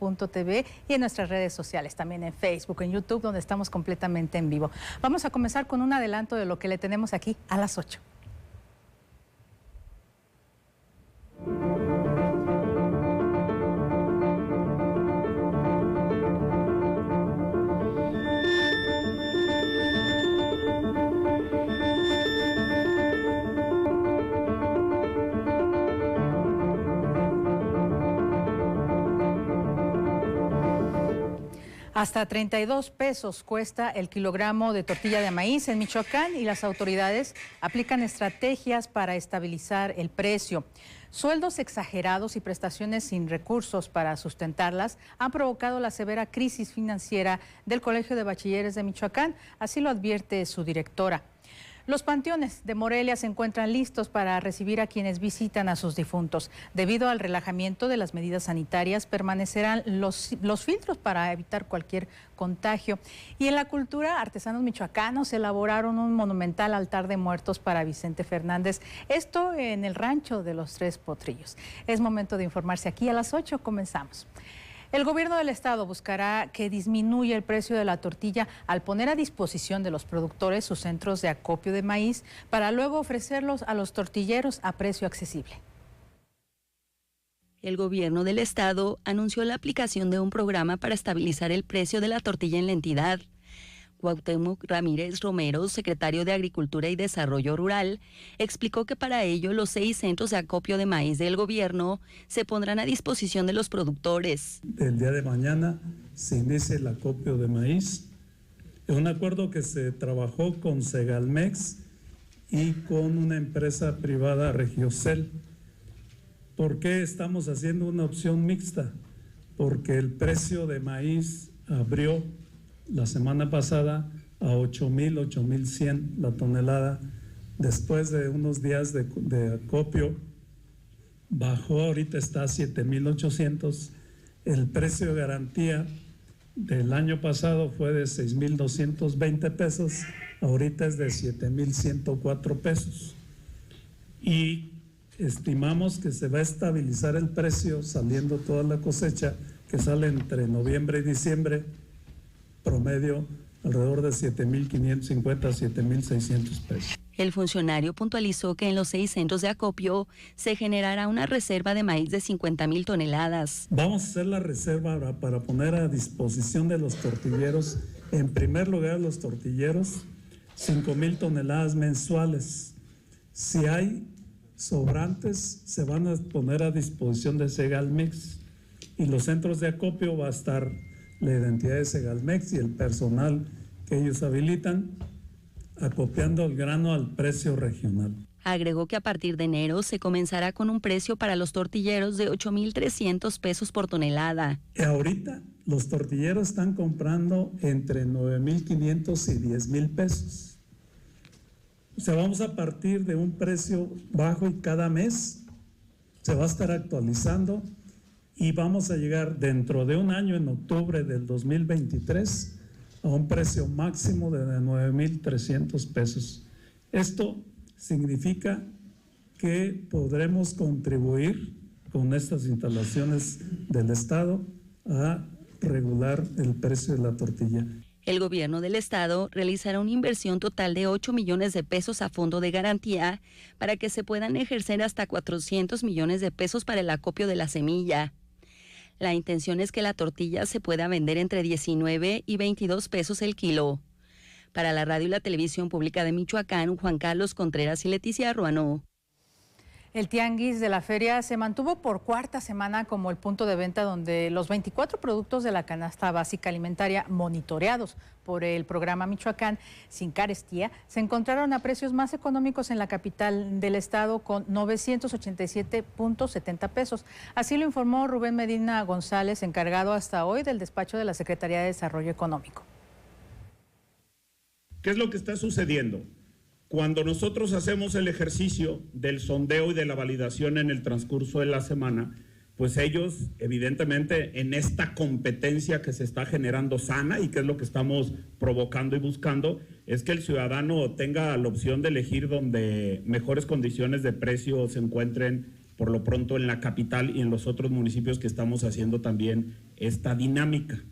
Azteca.tv y en nuestras redes sociales, también en Facebook, en YouTube, donde estamos completamente en vivo. Vamos a comenzar con un adelanto de lo que le tenemos aquí a las 8. Hasta 32 pesos cuesta el kilogramo de tortilla de maíz en Michoacán y las autoridades aplican estrategias para estabilizar el precio. Sueldos exagerados y prestaciones sin recursos para sustentarlas han provocado la severa crisis financiera del Colegio de Bachilleres de Michoacán, así lo advierte su directora. Los panteones de Morelia se encuentran listos para recibir a quienes visitan a sus difuntos. Debido al relajamiento de las medidas sanitarias, permanecerán los filtros para evitar cualquier contagio. Y en la cultura, artesanos michoacanos elaboraron un monumental altar de muertos para Vicente Fernández. Esto en el rancho de los Tres Potrillos. Es momento de informarse aquí a las 8. Comenzamos. El gobierno del estado buscará que disminuya el precio de la tortilla al poner a disposición de los productores sus centros de acopio de maíz para luego ofrecerlos a los tortilleros a precio accesible. El gobierno del estado anunció la aplicación de un programa para estabilizar el precio de la tortilla en la entidad. Cuauhtémoc Ramírez Romero, secretario de Agricultura y Desarrollo Rural, explicó que para ello los 6 centros de acopio de maíz del gobierno se pondrán a disposición de los productores. El día de mañana se inicia el acopio de maíz. Es un acuerdo que se trabajó con Segalmex y con una empresa privada, Regiocel. ¿Por qué estamos haciendo una opción mixta? Porque el precio de maíz abrió la semana pasada a 8,000, 8,100 la tonelada. Después de unos días de acopio, bajó, ahorita está a 7,800. El precio de garantía del año pasado fue de 6,220 pesos, ahorita es de 7,104 pesos. Y estimamos que se va a estabilizar el precio saliendo toda la cosecha, que sale entre noviembre y diciembre, promedio alrededor de 7,550 a 7,600 pesos. El funcionario puntualizó que en los 6 centros de acopio se generará una reserva de maíz de 50,000 toneladas. Vamos a hacer la reserva para poner a disposición de los tortilleros, en primer lugar los tortilleros, 5,000 toneladas mensuales. Si hay sobrantes, se van a poner a disposición de Segalmex, y los centros de acopio va a estar la identidad de Segalmex y el personal que ellos habilitan, acopiando el grano al precio regional. Agregó que a partir de enero se comenzará con un precio para los tortilleros de 8,300 pesos por tonelada. Ahorita los tortilleros están comprando entre 9,500 y 10,000 pesos. O sea, vamos a partir de un precio bajo y cada mes se va a estar actualizando. Y vamos a llegar dentro de un año, en octubre del 2023, a un precio máximo de 9,300 pesos. Esto significa que podremos contribuir con estas instalaciones del Estado a regular el precio de la tortilla. El gobierno del estado realizará una inversión total de 8 millones de pesos a fondo de garantía para que se puedan ejercer hasta 400 millones de pesos para el acopio de la semilla. La intención es que la tortilla se pueda vender entre 19 y 22 pesos el kilo. Para la radio y la televisión pública de Michoacán, Juan Carlos Contreras y Leticia Ruano. El tianguis de la feria se mantuvo por cuarta semana como el punto de venta donde los 24 productos de la canasta básica alimentaria monitoreados por el programa Michoacán Sin Carestía se encontraron a precios más económicos en la capital del estado, con 987.70 pesos. Así lo informó Rubén Medina González, encargado hasta hoy del despacho de la Secretaría de Desarrollo Económico. ¿Qué es lo que está sucediendo? Cuando nosotros hacemos el ejercicio del sondeo y de la validación en el transcurso de la semana, pues ellos, evidentemente, en esta competencia que se está generando sana y que es lo que estamos provocando y buscando, es que el ciudadano tenga la opción de elegir donde mejores condiciones de precio se encuentren por lo pronto en la capital y en los otros municipios que estamos haciendo también esta dinámica.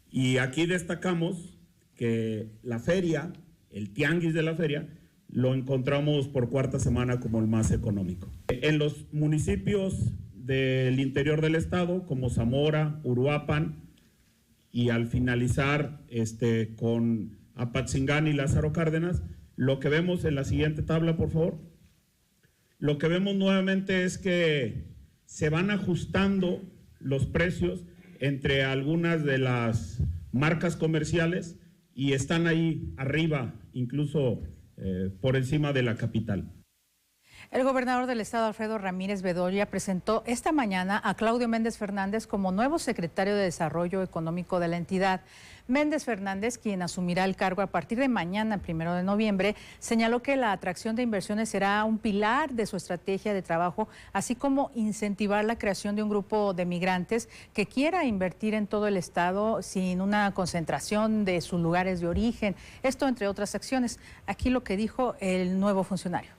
Y aquí destacamos que la feria, el tianguis de la feria, lo encontramos por cuarta semana como el más económico. En los municipios del interior del estado, como Zamora, Uruapan, y al finalizar con Apatzingán y Lázaro Cárdenas, lo que vemos en la siguiente tabla, por favor, lo que vemos nuevamente es que se van ajustando los precios entre algunas de las marcas comerciales y están ahí arriba, incluso por encima de la capital. El gobernador del estado, Alfredo Ramírez Bedoya, presentó esta mañana a Claudio Méndez Fernández como nuevo secretario de Desarrollo Económico de la entidad. Méndez Fernández, quien asumirá el cargo a partir de mañana, 1 de noviembre, señaló que la atracción de inversiones será un pilar de su estrategia de trabajo, así como incentivar la creación de un grupo de migrantes que quiera invertir en todo el estado sin una concentración de sus lugares de origen. Esto, entre otras acciones. Aquí lo que dijo el nuevo funcionario.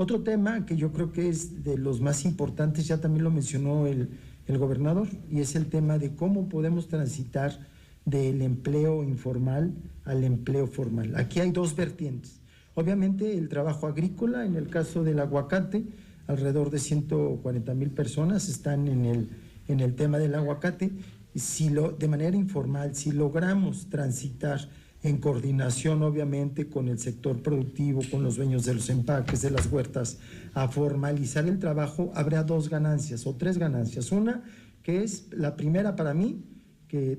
Otro tema que yo creo que es de los más importantes, ya también lo mencionó el gobernador, y es el tema de cómo podemos transitar del empleo informal al empleo formal. Aquí hay dos vertientes. Obviamente el trabajo agrícola, en el caso del aguacate, alrededor de 140,000 personas están en el tema del aguacate. De manera informal, si logramos transitar en coordinación obviamente con el sector productivo, con los dueños de los empaques, de las huertas, a formalizar el trabajo, habrá dos ganancias o tres ganancias. Una, que es la primera para mí, que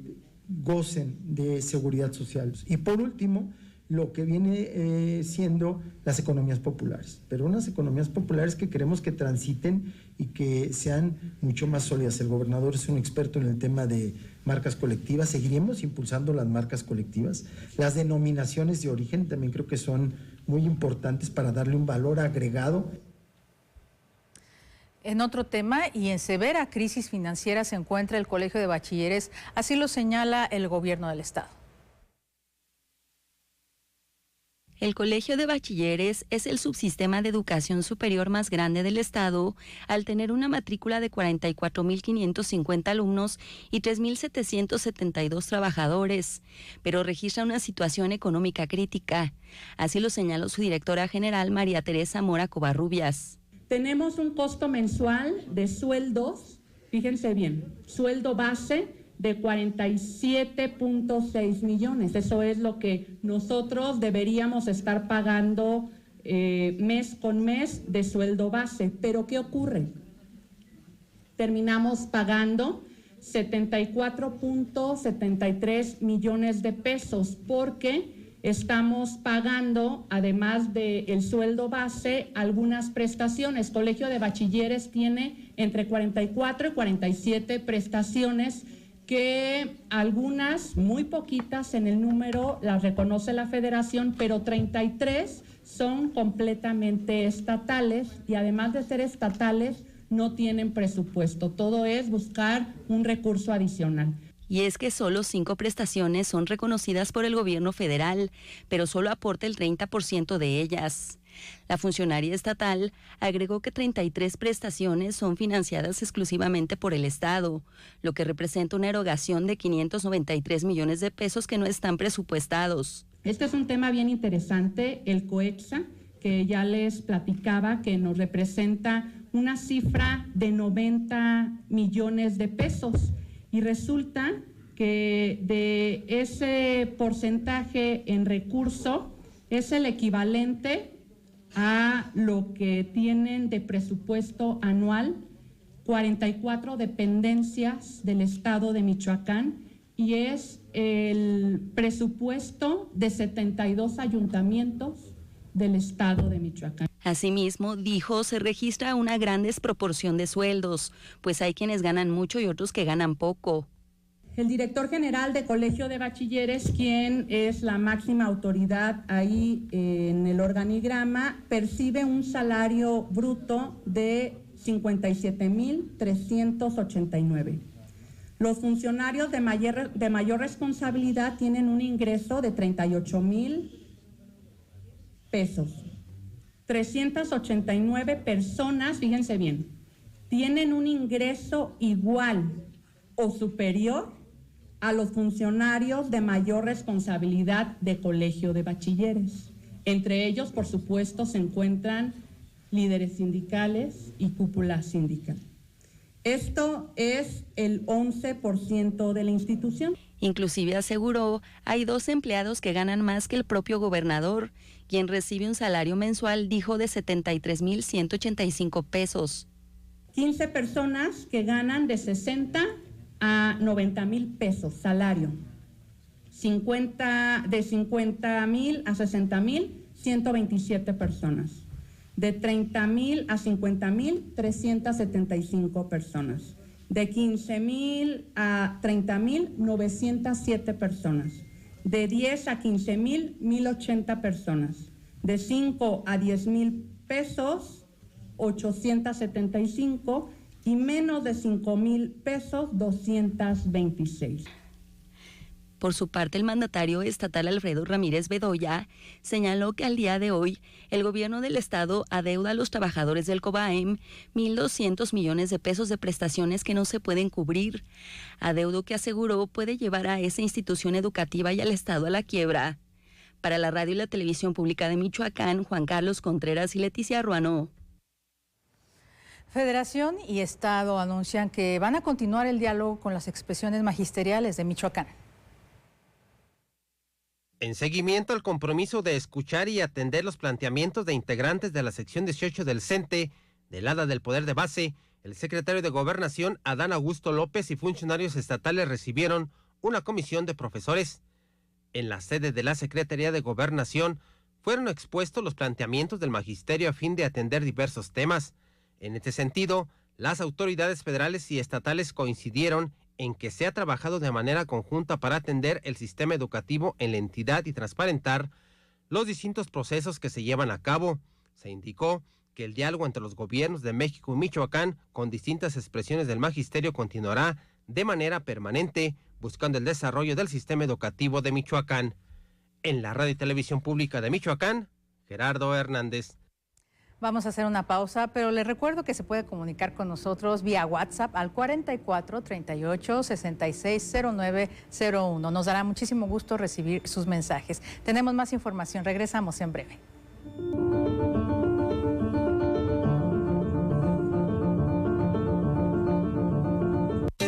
gocen de seguridad social. Y por último, lo que viene siendo las economías populares, pero unas economías populares que queremos que transiten y que sean mucho más sólidas. El gobernador es un experto en el tema de marcas colectivas, seguiremos impulsando las marcas colectivas. Las denominaciones de origen también creo que son muy importantes para darle un valor agregado. En otro tema, y en severa crisis financiera se encuentra el Colegio de Bachilleres, así lo señala el gobierno del estado. El Colegio de Bachilleres es el subsistema de educación superior más grande del estado, al tener una matrícula de 44,550 alumnos y 3,772 trabajadores, pero registra una situación económica crítica. Así lo señaló su directora general, María Teresa Mora Covarrubias. Tenemos un costo mensual de sueldos, fíjense bien, sueldo base de 47.6 millones. Eso es lo que nosotros deberíamos estar pagando mes con mes de sueldo base. Pero ¿qué ocurre? Terminamos pagando 74.73 millones de pesos porque estamos pagando, además del sueldo base, algunas prestaciones. Colegio de Bachilleres tiene entre 44 y 47 prestaciones que algunas, muy poquitas en el número, las reconoce la Federación, pero 33 son completamente estatales y además de ser estatales no tienen presupuesto. Todo es buscar un recurso adicional. Y es que solo 5 prestaciones son reconocidas por el gobierno federal, pero solo aporta el 30% de ellas. La funcionaria estatal agregó que 33 prestaciones son financiadas exclusivamente por el Estado, lo que representa una erogación de 593 millones de pesos que no están presupuestados. Este es un tema bien interesante, el COEXA, que ya les platicaba, que nos representa una cifra de 90 millones de pesos. Y resulta que de ese porcentaje en recurso es el equivalente a lo que tienen de presupuesto anual 44 dependencias del estado de Michoacán y es el presupuesto de 72 ayuntamientos del estado de Michoacán. Asimismo, dijo, se registra una gran desproporción de sueldos, pues hay quienes ganan mucho y otros que ganan poco. El director general de Colegio de Bachilleres, quien es la máxima autoridad ahí en el organigrama, percibe un salario bruto de 57,389. Los funcionarios de mayor responsabilidad tienen un ingreso de 38,000 pesos. 389 personas, fíjense bien, tienen un ingreso igual o superior a los funcionarios de mayor responsabilidad de colegio de bachilleres. Entre ellos, por supuesto, se encuentran líderes sindicales y cúpula sindical. Esto es el 11% de la institución. Inclusive aseguró, hay 2 empleados que ganan más que el propio gobernador, quien recibe un salario mensual, dijo, de 73,185 pesos. 15 personas que ganan de 60 a 90,000 pesos salario. De 50,000 a 60,000, 127 personas. De 30,000 a 50,000, 375 personas. De 15,000 a 30,000, 907 personas. De 10 a 15,000, 1,080 personas. De 5 a 10,000 pesos, 875, y menos de 5,000 pesos, 226. Por su parte, el mandatario estatal Alfredo Ramírez Bedoya señaló que al día de hoy el gobierno del estado adeuda a los trabajadores del COBAEM 1,200 millones de pesos de prestaciones que no se pueden cubrir, adeudo que aseguró puede llevar a esa institución educativa y al estado a la quiebra. Para la radio y la televisión pública de Michoacán, Juan Carlos Contreras y Leticia Ruano. Federación y Estado anuncian que van a continuar el diálogo con las expresiones magisteriales de Michoacán. En seguimiento al compromiso de escuchar y atender los planteamientos de integrantes de la sección 18 del CENTE, del ADA del Poder de Base, el secretario de Gobernación, Adán Augusto López, y funcionarios estatales recibieron una comisión de profesores. En la sede de la Secretaría de Gobernación fueron expuestos los planteamientos del magisterio a fin de atender diversos temas. En este sentido, las autoridades federales y estatales coincidieron en que se ha trabajado de manera conjunta para atender el sistema educativo en la entidad y transparentar los distintos procesos que se llevan a cabo. Se indicó que el diálogo entre los gobiernos de México y Michoacán con distintas expresiones del magisterio continuará de manera permanente, buscando el desarrollo del sistema educativo de Michoacán. En la radio y televisión pública de Michoacán, Gerardo Hernández. Vamos a hacer una pausa, pero les recuerdo que se puede comunicar con nosotros vía WhatsApp al 44 38 66 0901. Nos dará muchísimo gusto recibir sus mensajes. Tenemos más información, regresamos en breve.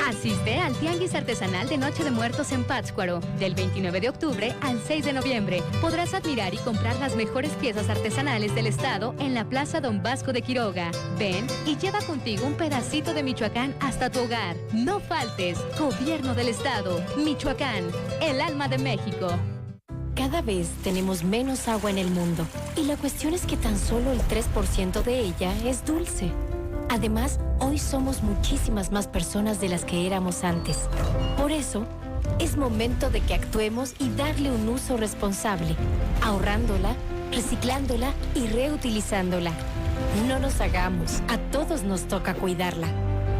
Asiste al Tianguis Artesanal de Noche de Muertos en Pátzcuaro. Del 29 de octubre al 6 de noviembre podrás admirar y comprar las mejores piezas artesanales del estado en la Plaza Don Vasco de Quiroga. Ven y lleva contigo un pedacito de Michoacán hasta tu hogar. No faltes. Gobierno del Estado. Michoacán, el alma de México. Cada vez tenemos menos agua en el mundo y la cuestión es que tan solo el 3% de ella es dulce. Además, hoy somos muchísimas más personas de las que éramos antes. Por eso, es momento de que actuemos y darle un uso responsable, ahorrándola, reciclándola y reutilizándola. No nos hagamos, a todos nos toca cuidarla.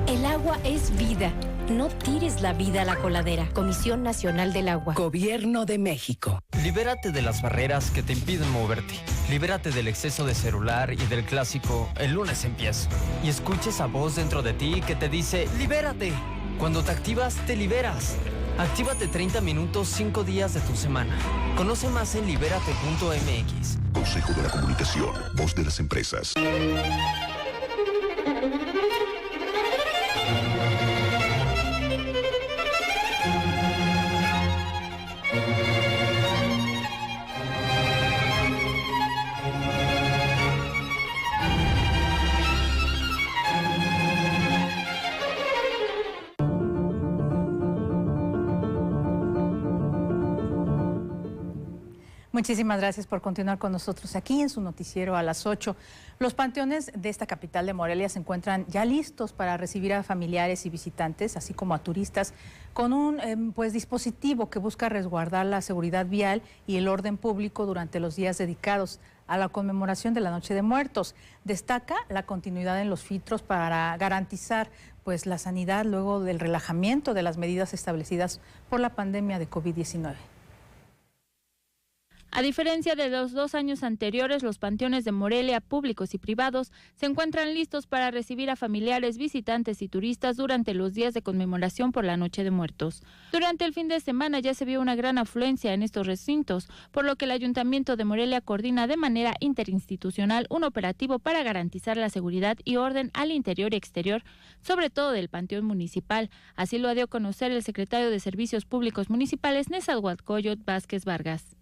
El agua es vida. No tires la vida a la coladera. Comisión Nacional del Agua. Gobierno de México. Libérate de las barreras que te impiden moverte. Libérate del exceso de celular y del clásico "el lunes empiezo". Y escucha esa voz dentro de ti que te dice "libérate". Cuando te activas, te liberas. Actívate 30 minutos 5 días de tu semana. Conoce más en libérate.mx. Consejo de la Comunicación, voz de las empresas. Muchísimas gracias por continuar con nosotros aquí en su noticiero a las 8. Los panteones de esta capital de Morelia se encuentran ya listos para recibir a familiares y visitantes, así como a turistas, con un dispositivo que busca resguardar la seguridad vial y el orden público durante los días dedicados a la conmemoración de la Noche de Muertos. Destaca la continuidad en los filtros para garantizar la sanidad luego del relajamiento de las medidas establecidas por la pandemia de COVID-19. A diferencia de los 2 años anteriores, los panteones de Morelia, públicos y privados, se encuentran listos para recibir a familiares, visitantes y turistas durante los días de conmemoración por la Noche de Muertos. Durante el fin de semana ya se vio una gran afluencia en estos recintos, por lo que el Ayuntamiento de Morelia coordina de manera interinstitucional un operativo para garantizar la seguridad y orden al interior y exterior, sobre todo del Panteón Municipal. Así lo dio a conocer el secretario de Servicios Públicos Municipales, Nezahualcóyotl Vázquez Vargas.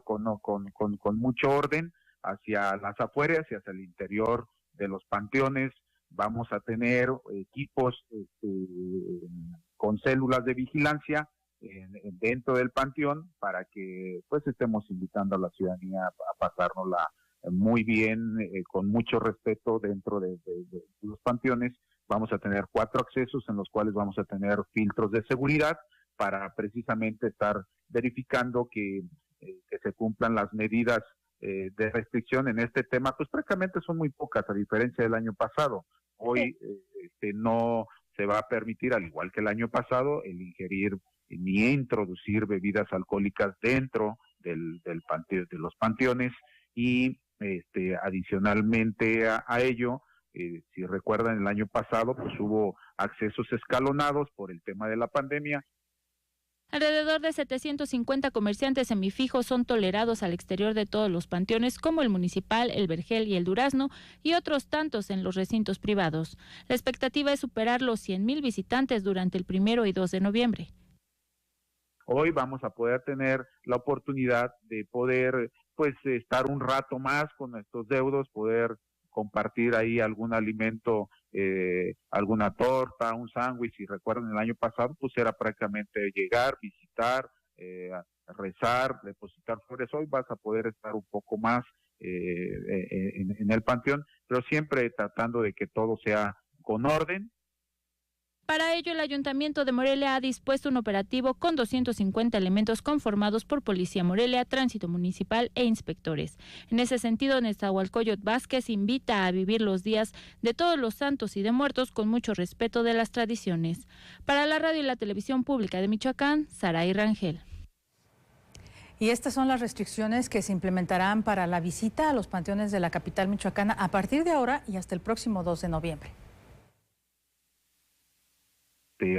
Con mucho orden hacia las afueras y hacia el interior de los panteones. Vamos a tener equipos con células de vigilancia dentro del panteón para que pues estemos invitando a la ciudadanía a pasárnosla muy bien, con mucho respeto dentro de los panteones. Vamos a tener 4 accesos en los cuales vamos a tener filtros de seguridad para precisamente estar verificando que se cumplan las medidas de restricción en este tema, pues prácticamente son muy pocas, a diferencia del año pasado. Hoy no se va a permitir, al igual que el año pasado, el ingerir ni introducir bebidas alcohólicas dentro del panteón, de los panteones, y adicionalmente a ello, si recuerdan, el año pasado pues hubo accesos escalonados por el tema de la pandemia. Alrededor de 750 comerciantes semifijos son tolerados al exterior de todos los panteones, como el Municipal, el Vergel y el Durazno, y otros tantos en los recintos privados. La expectativa es superar los 100,000 visitantes durante el 1 y 2 de noviembre. Hoy vamos a poder tener la oportunidad de poder pues estar un rato más con nuestros deudos, poder compartir ahí algún alimento, alguna torta, un sándwich. Si recuerdan, el año pasado pues era prácticamente llegar, visitar, rezar, depositar flores. Hoy vas a poder estar un poco más en el panteón, pero siempre tratando de que todo sea con orden. Para ello, el Ayuntamiento de Morelia ha dispuesto un operativo con 250 elementos conformados por Policía Morelia, Tránsito Municipal e inspectores. En ese sentido, Nezahualcóyotl Vázquez invita a vivir los días de Todos los Santos y de Muertos con mucho respeto de las tradiciones. Para la radio y la televisión pública de Michoacán, Saray Rangel. Y estas son las restricciones que se implementarán para la visita a los panteones de la capital michoacana a partir de ahora y hasta el próximo 2 de noviembre.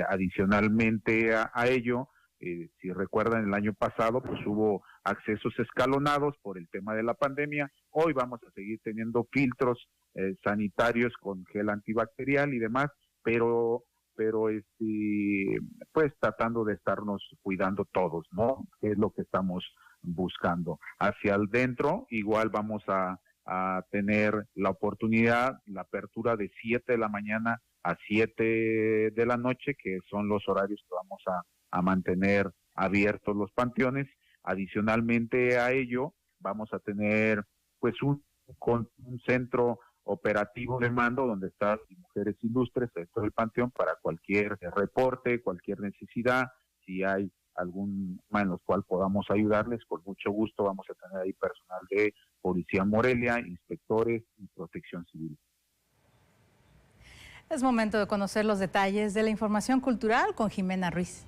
Adicionalmente a ello, si recuerdan, el año pasado pues hubo accesos escalonados por el tema de la pandemia. Hoy vamos a seguir teniendo filtros sanitarios con gel antibacterial y demás, pero pues tratando de estarnos cuidando todos, ¿no? Que es lo que estamos buscando. Hacia el dentro, igual vamos a tener la oportunidad, la apertura de 7 de la mañana a 7 de la noche, que son los horarios que vamos a mantener abiertos los panteones. Adicionalmente a ello, vamos a tener pues un centro operativo de mando donde están mujeres ilustres dentro del panteón para cualquier reporte, cualquier necesidad. Si hay algún en los cual podamos ayudarles, con mucho gusto vamos a tener ahí personal de Policía Morelia, inspectores y Protección Civil. Es momento de conocer los detalles de la información cultural con Jimena Ruiz.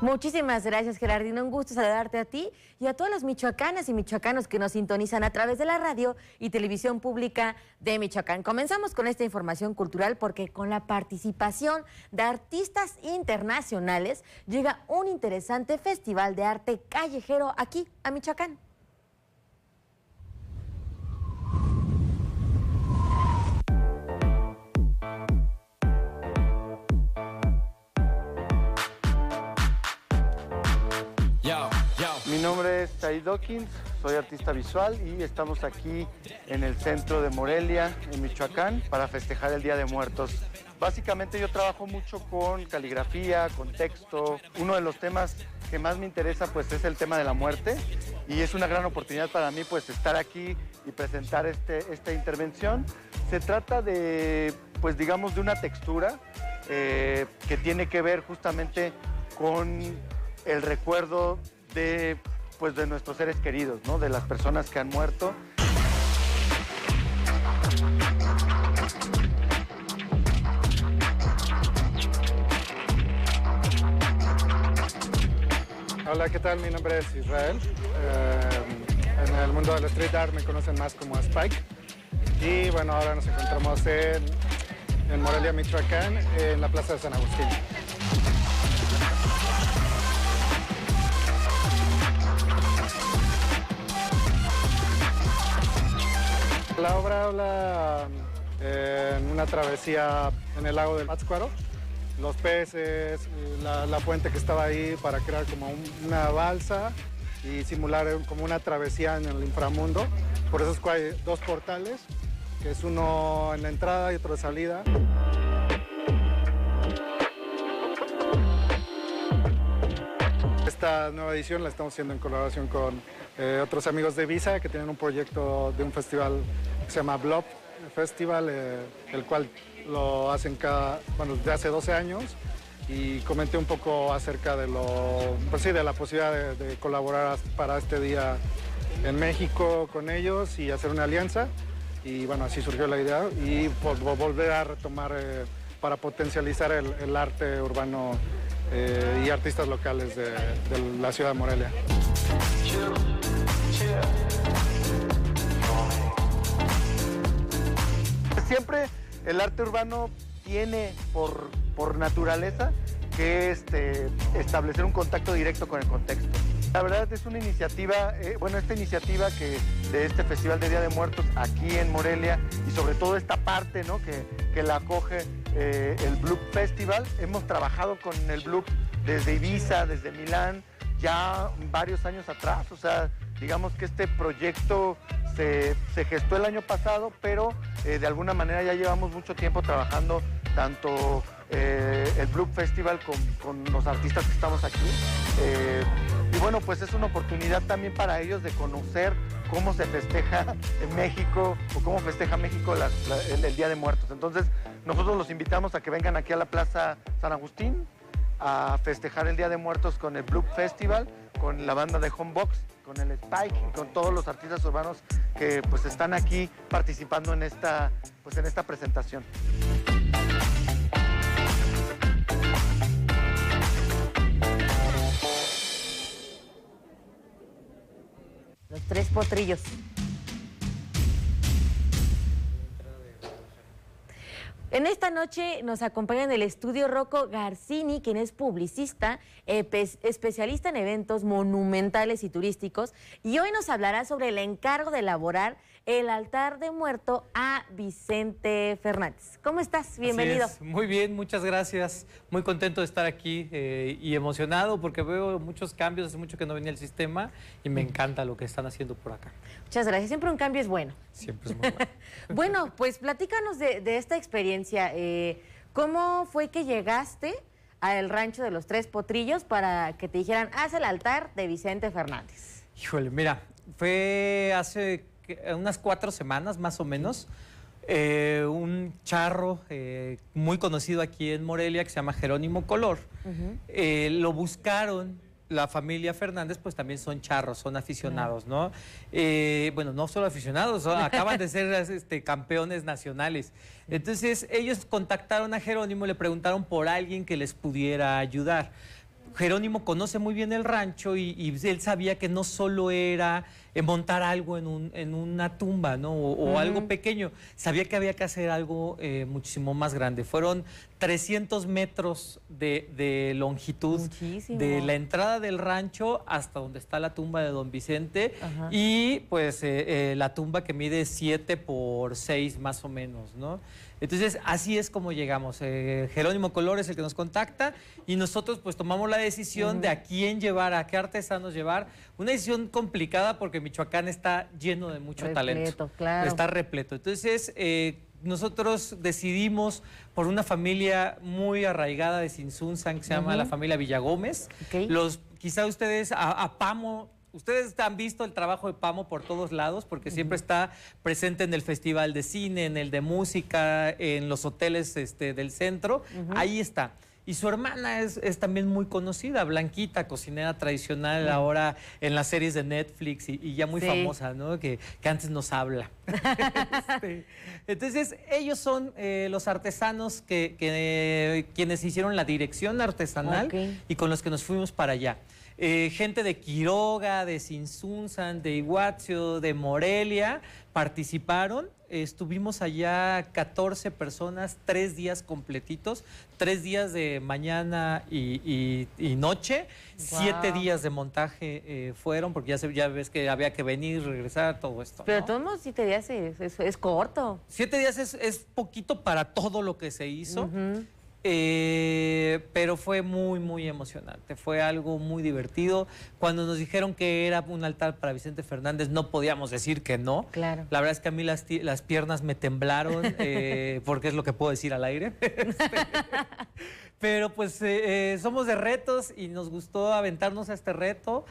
Muchísimas gracias, Gerardino. Un gusto saludarte a ti y a todas las michoacanas y michoacanos que nos sintonizan a través de la radio y televisión pública de Michoacán. Comenzamos con esta información cultural porque con la participación de artistas internacionales llega un interesante festival de arte callejero aquí a Michoacán. Mi nombre es Said Dawkins, soy artista visual y estamos aquí en el centro de Morelia, en Michoacán, para festejar el Día de Muertos. Básicamente yo trabajo mucho con caligrafía, con texto. Uno de los temas que más me interesa pues es el tema de la muerte y es una gran oportunidad para mí pues estar aquí y presentar esta intervención. Se trata de pues digamos de una textura que tiene que ver justamente con el recuerdo de nuestros seres queridos, ¿no? De las personas que han muerto. Hola, ¿qué tal? Mi nombre es Israel. En el mundo del street art me conocen más como Spike. Y bueno, ahora nos encontramos en Morelia, Michoacán, en la Plaza de San Agustín. La obra habla en una travesía en el lago del Pátzcuaro, los peces, la fuente que estaba ahí para crear como una balsa y simular como una travesía en el inframundo. Por eso es que hay dos portales, que es uno en la entrada y otro de salida. Esta nueva edición la estamos haciendo en colaboración con otros amigos de Visa que tienen un proyecto de un festival que se llama Blob Festival, el cual lo hacen desde hace 12 años, y comenté un poco acerca de de la posibilidad de colaborar para este día en México con ellos y hacer una alianza, y bueno, así surgió la idea y volver a retomar para potencializar el arte urbano y artistas locales de la ciudad de Morelia. Siempre el arte urbano tiene por naturaleza que establecer un contacto directo con el contexto. La verdad es una iniciativa, esta iniciativa de este Festival de Día de Muertos aquí en Morelia, y sobre todo esta parte, ¿no?, que la acoge el Bloop Festival. Hemos trabajado con el Bloop desde Ibiza, desde Milán, ya varios años atrás. O sea, digamos que este proyecto se gestó el año pasado, pero de alguna manera ya llevamos mucho tiempo trabajando tanto el Bloop Festival con los artistas que estamos aquí. Y bueno, pues es una oportunidad también para ellos de conocer cómo se festeja en México, o cómo festeja México el Día de Muertos. Entonces, nosotros los invitamos a que vengan aquí a la Plaza San Agustín a festejar el Día de Muertos con el Bloop Festival, con la banda de Homebox, con el Spike y con todos los artistas urbanos que pues están aquí participando en esta presentación. Los tres potrillos. En esta noche nos acompaña en el estudio Rocco Garcini, quien es publicista, especialista en eventos monumentales y turísticos, y hoy nos hablará sobre el encargo de elaborar el altar de muerto a Vicente Fernández. ¿Cómo estás? Bienvenido. Así es. Muy bien, muchas gracias. Muy contento de estar aquí y emocionado porque veo muchos cambios. Hace mucho que no venía el sistema y me encanta lo que están haciendo por acá. Muchas gracias. Siempre un cambio es bueno. Siempre es muy bueno. Bueno, pues platícanos de esta experiencia. ¿Cómo fue que llegaste al rancho de los Tres Potrillos para que te dijeran, haz el altar de Vicente Fernández? Híjole, mira, fue hace unas 4 semanas más o menos. Un charro muy conocido aquí en Morelia que se llama Jerónimo Color. Lo buscaron. La familia Fernández pues también son charros, son aficionados, ¿no? Bueno, no solo aficionados, acaban de ser campeones nacionales. Entonces ellos contactaron a Jerónimo y le preguntaron por alguien que les pudiera ayudar. Jerónimo conoce muy bien el rancho y él sabía que no solo era montar algo en una tumba, ¿no? O algo pequeño. Sabía que había que hacer algo muchísimo más grande. Fueron 300 metros de longitud. Muchísimo. De la entrada del rancho hasta donde está la tumba de don Vicente. Y pues la tumba que mide 7 por 6 más o menos, ¿no? Entonces, así es como llegamos. Jerónimo Color es el que nos contacta y nosotros pues tomamos la decisión de a quién llevar, a qué artesanos llevar. Una decisión complicada porque Michoacán está lleno de mucho talento. Claro. Está repleto. Entonces, nosotros decidimos por una familia muy arraigada de Sinsunzan que se llama la familia Villagómez. Quizá ustedes, a Pamo... Ustedes han visto el trabajo de Pamo por todos lados porque siempre está presente en el Festival de Cine, en el de Música, en los hoteles del centro. Ahí está. Y su hermana es también muy conocida, Blanquita, cocinera tradicional ahora en las series de Netflix y ya muy famosa, ¿no? Que antes nos habla. Entonces, ellos son los artesanos quienes hicieron la dirección artesanal y con los que nos fuimos para allá. Gente de Quiroga, de Sinsunzan, de Iguazio, de Morelia participaron. Estuvimos allá 14 personas, 3 días completitos, 3 días de mañana y noche, Wow. 7 días de montaje fueron, porque ya ves que había que venir, regresar, todo esto. Pero ¿no? todos los 7 días es corto. 7 días es poquito para todo lo que se hizo. Pero fue muy, muy emocionante. Fue algo muy divertido. Cuando nos dijeron que era un altar para Vicente Fernández, no podíamos decir que no. Claro. La verdad es que a mí las piernas me temblaron, porque es lo que puedo decir al aire. Pero pues somos de retos y nos gustó aventarnos a este reto.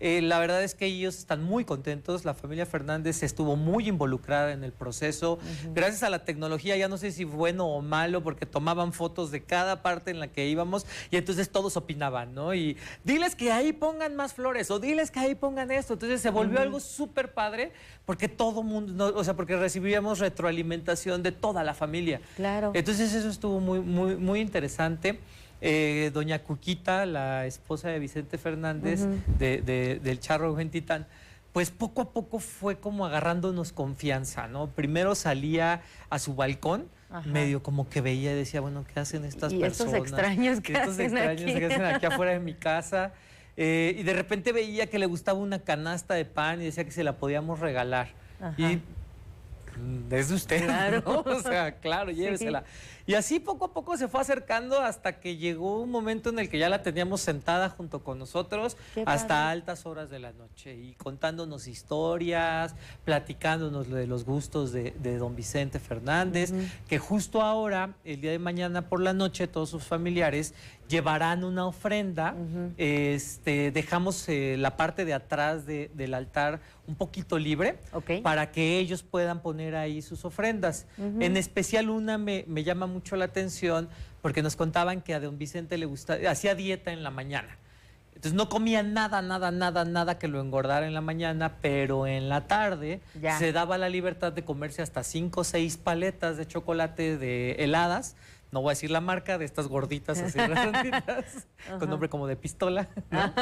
La verdad es que ellos están muy contentos. La familia Fernández estuvo muy involucrada en el proceso. Gracias a la tecnología, ya no sé si bueno o malo, porque tomaban fotos de cada parte en la que íbamos y entonces todos opinaban, ¿no? Y diles que ahí pongan más flores o diles que ahí pongan esto. Entonces se volvió algo súper padre porque todo mundo, o sea, porque recibíamos retroalimentación de toda la familia. Claro. Entonces eso estuvo muy, muy, muy interesante. Doña Cuquita, la esposa de Vicente Fernández, del Charro Gentitán, pues poco a poco fue como agarrándonos confianza, ¿no? Primero salía a su balcón, medio como que veía y decía, bueno, ¿qué hacen estas personas? Estos extraños que hacen aquí afuera de mi casa. Y de repente veía que le gustaba una canasta de pan y decía que se la podíamos regalar. Y es de usted, claro. ¿no? O sea, claro, llévesela. Sí. Y así poco a poco se fue acercando hasta que llegó un momento en el que ya la teníamos sentada junto con nosotros hasta altas horas de la noche y contándonos historias, platicándonos de los gustos de don Vicente Fernández, que justo ahora, el día de mañana por la noche, todos sus familiares llevarán una ofrenda. Dejamos la parte de atrás del altar un poquito libre para que ellos puedan poner ahí sus ofrendas. En especial una me llama mucho la atención porque nos contaban que a don Vicente le gustaba, hacía dieta en la mañana. Entonces no comía nada que lo engordara en la mañana, pero en la tarde se daba la libertad de comerse hasta 5 o 6 paletas de chocolate de heladas. No voy a decir la marca, de estas gorditas así redonditas, con nombre como de pistola, ¿no?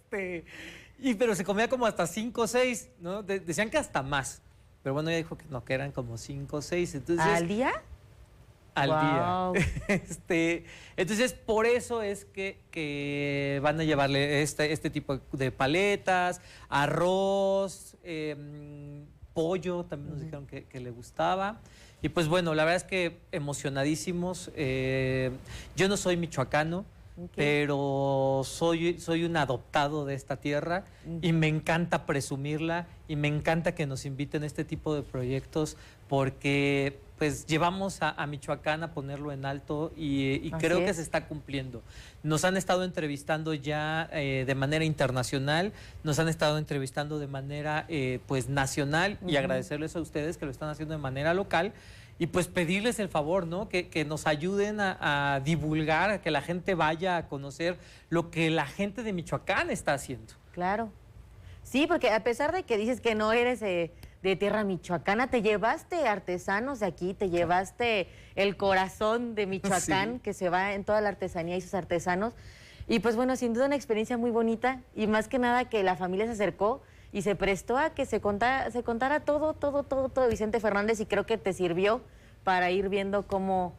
Pero se comía como hasta 5 o 6, ¿no? Decían que hasta más. Pero bueno, ella dijo que no, que eran como 5 o 6. Entonces, ¿al día? Al día. Entonces, por eso es que van a llevarle este tipo de paletas, arroz, pollo, también nos dijeron que le gustaba. Y pues bueno, la verdad es que emocionadísimos. Yo no soy michoacano, pero soy un adoptado de esta tierra y me encanta presumirla y me encanta que nos inviten a este tipo de proyectos porque pues llevamos a Michoacán a ponerlo en alto y creo que se está cumpliendo. Nos han estado entrevistando ya de manera internacional, nos han estado entrevistando de manera pues nacional y agradecerles a ustedes que lo están haciendo de manera local. Y pues pedirles el favor, ¿no? Que nos ayuden a divulgar, a que la gente vaya a conocer lo que la gente de Michoacán está haciendo. Claro. Sí, porque a pesar de que dices que no eres de tierra michoacana, te llevaste artesanos de aquí, te llevaste el corazón de Michoacán, que se va en toda la artesanía y sus artesanos. Y pues bueno, sin duda una experiencia muy bonita y más que nada que la familia se acercó y se prestó a que se contara todo de Vicente Fernández y creo que te sirvió para ir viendo cómo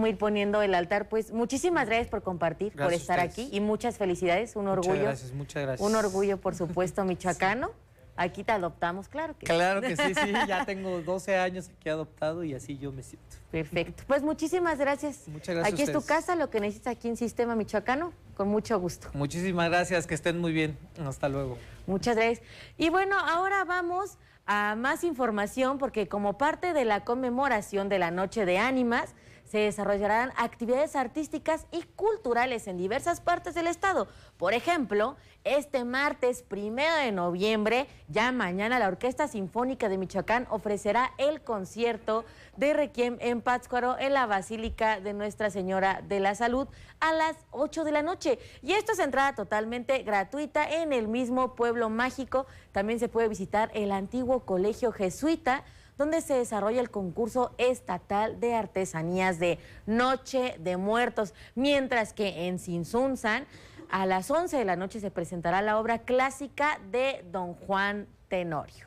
ir poniendo el altar. Pues muchísimas gracias por compartir, por estar aquí y muchas felicidades, un orgullo. Muchas gracias. Un orgullo, por supuesto, michoacano. Aquí te adoptamos, claro que Claro que sí, ya tengo 12 años aquí adoptado y así yo me siento. Perfecto. Pues muchísimas gracias. Muchas gracias. Aquí es tu casa, lo que necesitas aquí en Sistema Michoacano, con mucho gusto. Muchísimas gracias, que estén muy bien. Hasta luego. Muchas gracias. Y bueno, ahora vamos a más información porque como parte de la conmemoración de la Noche de Ánimas, se desarrollarán actividades artísticas y culturales en diversas partes del estado. Por ejemplo, este martes 1 de noviembre, ya mañana, la Orquesta Sinfónica de Michoacán ofrecerá el concierto de Requiem en Pátzcuaro en la Basílica de Nuestra Señora de la Salud a las 8 de la noche. Y esto es entrada totalmente gratuita en el mismo pueblo mágico. También se puede visitar el antiguo colegio jesuita, donde se desarrolla el concurso estatal de artesanías de Noche de Muertos, mientras que en Sinsunzan A las 11 de la noche se presentará la obra clásica de Don Juan Tenorio.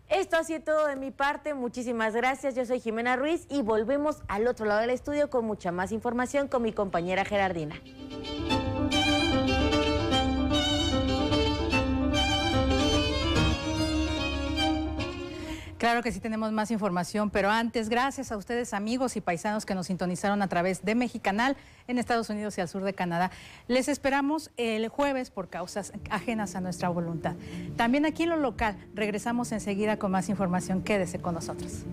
Esto ha sido todo de mi parte, muchísimas gracias. Yo soy Jimena Ruiz y volvemos al otro lado del estudio con mucha más información con mi compañera Gerardina. Claro que sí tenemos más información, pero antes, gracias a ustedes amigos y paisanos que nos sintonizaron a través de Mexicanal en Estados Unidos y al sur de Canadá. Les esperamos el jueves por causas ajenas a nuestra voluntad. También aquí en lo local, regresamos enseguida con más información. Quédese con nosotros.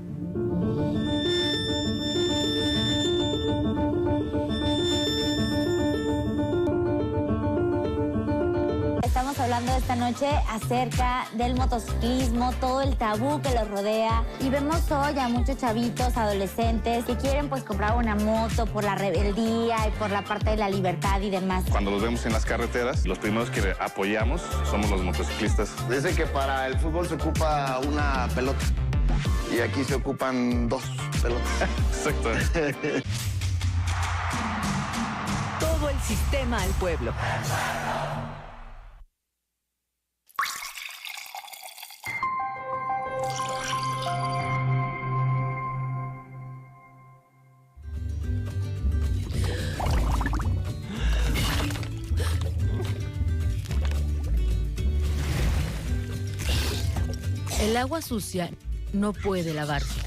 Estamos hablando esta noche acerca del motociclismo, todo el tabú que los rodea. Y vemos hoy a muchos chavitos, adolescentes, que quieren pues comprar una moto por la rebeldía y por la parte de la libertad y demás. Cuando los vemos en las carreteras, los primeros que apoyamos somos los motociclistas. Dicen que para el fútbol se ocupa una pelota y aquí se ocupan 2 pelotas. Exacto. Todo el sistema al pueblo. El agua sucia no puede lavarse.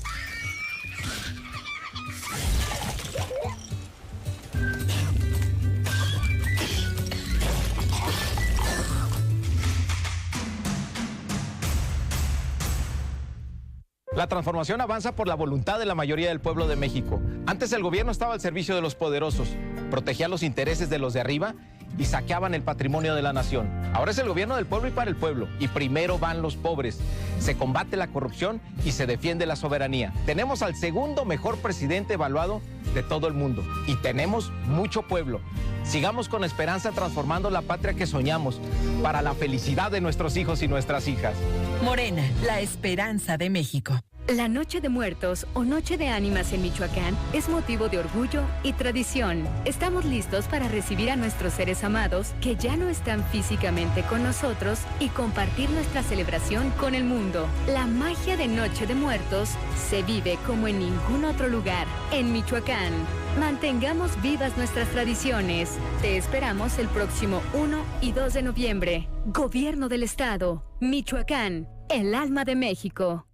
La transformación avanza por la voluntad de la mayoría del pueblo de México. Antes el gobierno estaba al servicio de los poderosos, protegía los intereses de los de arriba y saqueaban el patrimonio de la nación. Ahora es el gobierno del pueblo y para el pueblo, y primero van los pobres. Se combate la corrupción y se defiende la soberanía. Tenemos al segundo mejor presidente evaluado de todo el mundo y tenemos mucho pueblo. Sigamos con esperanza transformando la patria que soñamos para la felicidad de nuestros hijos y nuestras hijas. Morena, la esperanza de México. La Noche de Muertos o Noche de Ánimas en Michoacán es motivo de orgullo y tradición. Estamos listos para recibir a nuestros seres amados que ya no están físicamente con nosotros y compartir nuestra celebración con el mundo. La magia de Noche de Muertos se vive como en ningún otro lugar en Michoacán. Mantengamos vivas nuestras tradiciones. Te esperamos el próximo 1 y 2 de noviembre. Gobierno del Estado, Michoacán, el alma de México.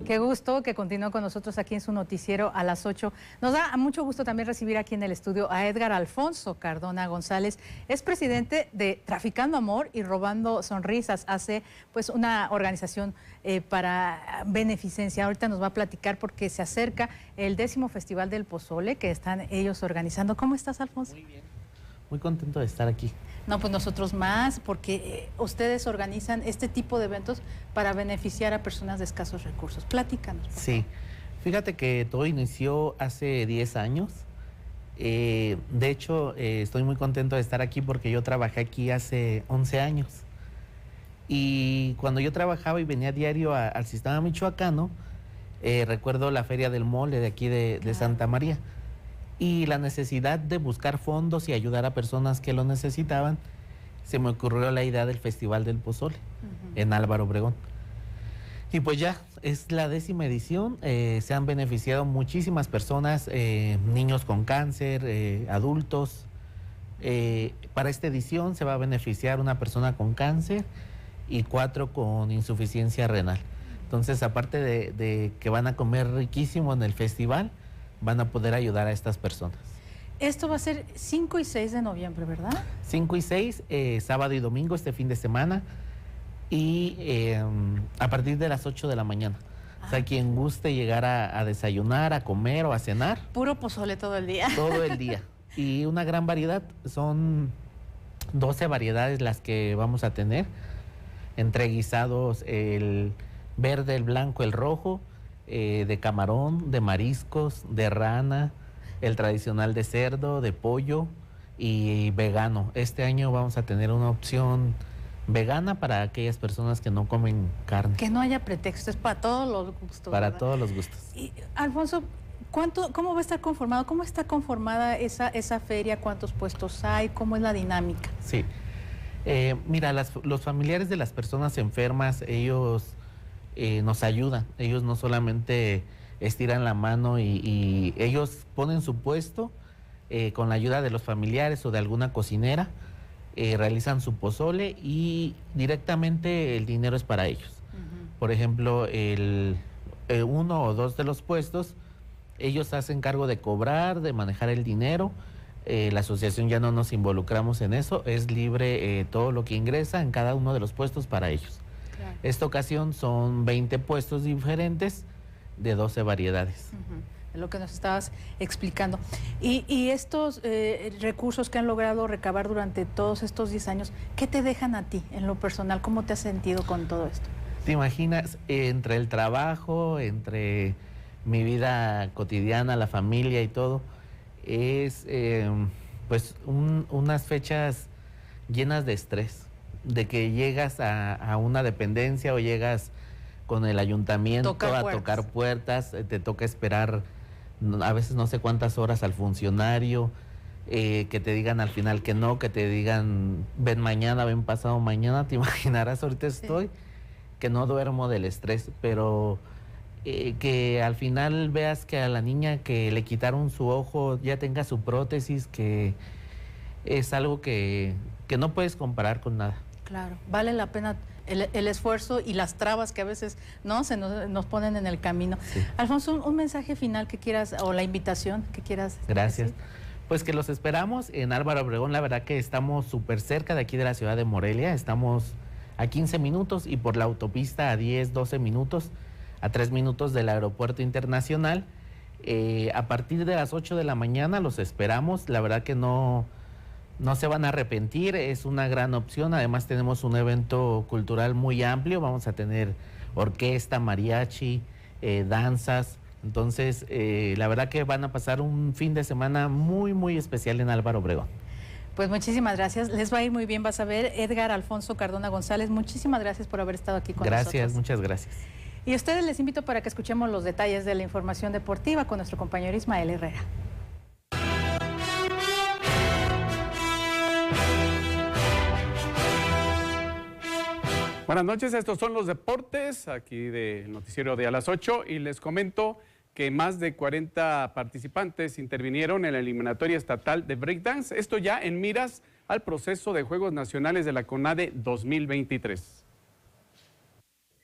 Qué gusto que continúe con nosotros aquí en su noticiero a las 8. Nos da mucho gusto también recibir aquí en el estudio a Edgar Alfonso Cardona González. Es presidente de Traficando Amor y Robando Sonrisas. Hace pues una organización para beneficencia. Ahorita nos va a platicar porque se acerca el 10º Festival del Pozole que están ellos organizando. ¿Cómo estás, Alfonso? Muy bien. Muy contento de estar aquí. No, pues nosotros más, porque ustedes organizan este tipo de eventos para beneficiar a personas de escasos recursos. Platícanos. Sí, fíjate que todo inició hace 10 años. De hecho, estoy muy contento de estar aquí porque yo trabajé aquí hace 11 años. Y cuando yo trabajaba y venía diario al sistema michoacano, recuerdo la Feria del Mole de aquí de Santa María. Y la necesidad de buscar fondos y ayudar a personas que lo necesitaban, se me ocurrió la idea del Festival del Pozole en Álvaro Obregón. Y pues ya, es la 10ª edición, se han beneficiado muchísimas personas, niños con cáncer, adultos. Para esta edición se va a beneficiar una persona con cáncer y 4 con insuficiencia renal. Entonces, aparte de que van a comer riquísimo en el festival, van a poder ayudar a estas personas. Esto va a ser 5 y 6 de noviembre, ¿verdad? 5 y 6, sábado y domingo, este fin de semana, y a partir de las 8 de la mañana. O sea, quien guste llegar a desayunar, a comer o a cenar. Puro pozole todo el día. Todo el día. Y una gran variedad, son 12 variedades las que vamos a tener, entre guisados, el verde, el blanco, el rojo, de camarón, de mariscos, de rana, el tradicional de cerdo, de pollo y vegano. Este año vamos a tener una opción vegana para aquellas personas que no comen carne. Que no haya pretexto, es para todos los gustos. Para ¿verdad? todos los gustos. Y, Alfonso, ¿cómo va a estar conformado? ¿Cómo está conformada esa feria? ¿Cuántos puestos hay? ¿Cómo es la dinámica? Sí. Mira, los familiares de las personas enfermas, ellos nos ayudan. Ellos no solamente estiran la mano y ellos ponen su puesto con la ayuda de los familiares o de alguna cocinera, realizan su pozole y directamente el dinero es para ellos. Por ejemplo, uno o dos de los puestos, ellos se hacen cargo de cobrar, de manejar el dinero. La asociación ya no nos involucramos en eso, es libre todo lo que ingresa en cada uno de los puestos para ellos. Claro. Esta ocasión son 20 puestos diferentes de 12 variedades. Es lo que nos estabas explicando. Y estos recursos que han logrado recabar durante todos estos 10 años, ¿qué te dejan a ti en lo personal? ¿Cómo te has sentido con todo esto? ¿Te imaginas? Entre el trabajo, entre mi vida cotidiana, la familia y todo, es pues unas fechas llenas de estrés, de que llegas a una dependencia o llegas con el ayuntamiento a tocar puertas, te toca esperar a veces no sé cuántas horas al funcionario, que te digan al final que no, que te digan ven mañana, ven pasado mañana. Te imaginarás, ahorita estoy que no duermo del estrés, pero que al final veas que a la niña que le quitaron su ojo ya tenga su prótesis, que es algo que no puedes comparar con nada. Claro, vale la pena el esfuerzo y las trabas que a veces no se nos ponen en el camino. Sí. Alfonso, un mensaje final que quieras, o la invitación que quieras. Gracias. decir. Pues que los esperamos en Álvaro Obregón. La verdad que estamos súper cerca de aquí de la ciudad de Morelia. Estamos a 15 minutos y por la autopista a 10, 12 minutos, a 3 minutos del aeropuerto internacional. A partir de las 8 de la mañana los esperamos. La verdad que no se van a arrepentir, es una gran opción. Además tenemos un evento cultural muy amplio, vamos a tener orquesta, mariachi, danzas. Entonces, la verdad que van a pasar un fin de semana muy, muy especial en Álvaro Obregón. Pues muchísimas gracias, les va a ir muy bien, vas a ver. Edgar Alfonso Cardona González, muchísimas gracias por haber estado aquí con nosotros. Gracias, muchas gracias. Y a ustedes les invito para que escuchemos los detalles de la información deportiva con nuestro compañero Ismael Herrera. Buenas noches, estos son los deportes aquí del noticiero de a las 8 y les comento que más de 40 participantes intervinieron en la eliminatoria estatal de breakdance, esto ya en miras al proceso de Juegos Nacionales de la CONADE 2023.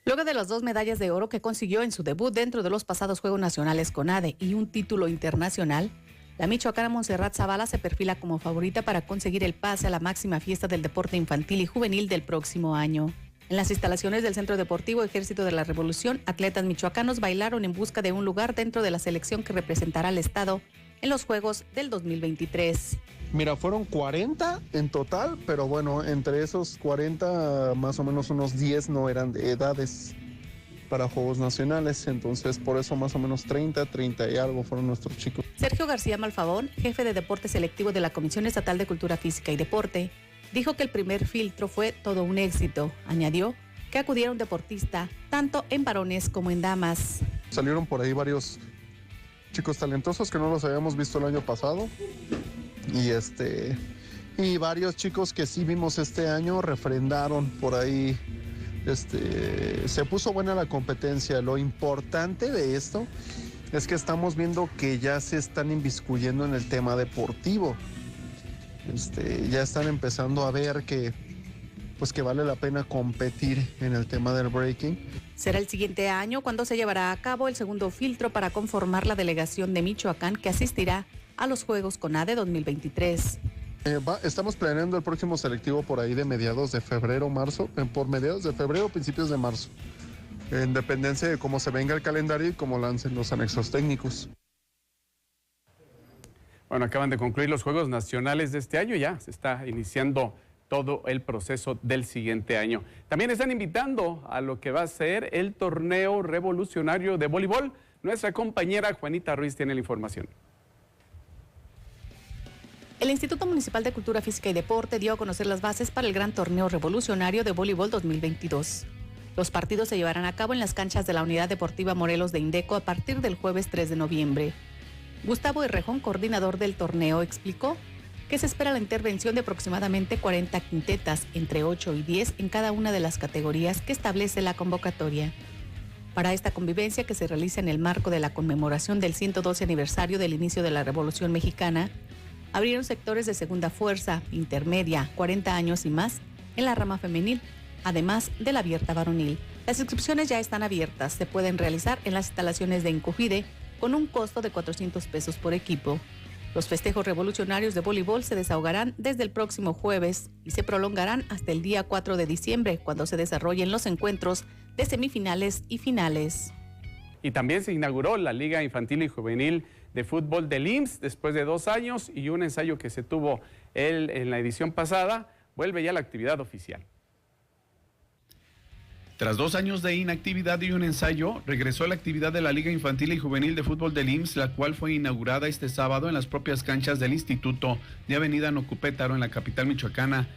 Luego de las 2 medallas de oro que consiguió en su debut dentro de los pasados Juegos Nacionales CONADE y un título internacional, la michoacana Montserrat Zavala se perfila como favorita para conseguir el pase a la máxima fiesta del deporte infantil y juvenil del próximo año. En las instalaciones del Centro Deportivo Ejército de la Revolución, atletas michoacanos bailaron en busca de un lugar dentro de la selección que representará al estado en los Juegos del 2023. Mira, fueron 40 en total, pero bueno, entre esos 40, más o menos unos 10 no eran de edades para Juegos Nacionales, entonces por eso más o menos 30 y algo fueron nuestros chicos. Sergio García Malfavón, jefe de Deporte Selectivo de la Comisión Estatal de Cultura Física y Deporte, dijo que el primer filtro fue todo un éxito. Añadió que acudieron deportistas tanto en varones como en damas. Salieron por ahí varios chicos talentosos que no los habíamos visto el año pasado y varios chicos que sí vimos este año refrendaron por ahí. Se puso buena la competencia. Lo importante de esto es que estamos viendo que ya se están inmiscuyendo en el tema deportivo. Ya están empezando a ver que vale la pena competir en el tema del breaking. Será el siguiente año cuando se llevará a cabo el segundo filtro para conformar la delegación de Michoacán que asistirá a los Juegos CONADE 2023. Estamos planeando el próximo selectivo por ahí de mediados de febrero, marzo, por mediados de febrero, principios de marzo, en dependencia de cómo se venga el calendario y cómo lancen los anexos técnicos. Bueno, acaban de concluir los Juegos Nacionales de este año, ya se está iniciando todo el proceso del siguiente año. También están invitando a lo que va a ser el torneo revolucionario de voleibol. Nuestra compañera Juanita Ruiz tiene la información. El Instituto Municipal de Cultura Física y Deporte dio a conocer las bases para el Gran Torneo Revolucionario de Voleibol 2022. Los partidos se llevarán a cabo en las canchas de la Unidad Deportiva Morelos de Indeco a partir del jueves 3 de noviembre. Gustavo Herrejón, coordinador del torneo, explicó que se espera la intervención de aproximadamente 40 quintetas, entre 8 y 10 en cada una de las categorías que establece la convocatoria. Para esta convivencia, que se realiza en el marco de la conmemoración del 112 aniversario del inicio de la Revolución Mexicana, abrieron sectores de segunda fuerza, intermedia, 40 años y más en la rama femenil, además de la abierta varonil. Las inscripciones ya están abiertas, se pueden realizar en las instalaciones de Incufide con un costo de 400 pesos por equipo. Los festejos revolucionarios de voleibol se desahogarán desde el próximo jueves y se prolongarán hasta el día 4 de diciembre, cuando se desarrollen los encuentros de semifinales y finales. Y también se inauguró la Liga Infantil y Juvenil de Fútbol del IMSS después de 2 años y un ensayo que se tuvo en la edición pasada, vuelve ya la actividad oficial. Tras 2 años de inactividad y un ensayo, regresó la actividad de la Liga Infantil y Juvenil de Fútbol del IMSS, la cual fue inaugurada este sábado en las propias canchas del Instituto de Avenida Nocupétaro en la capital michoacana.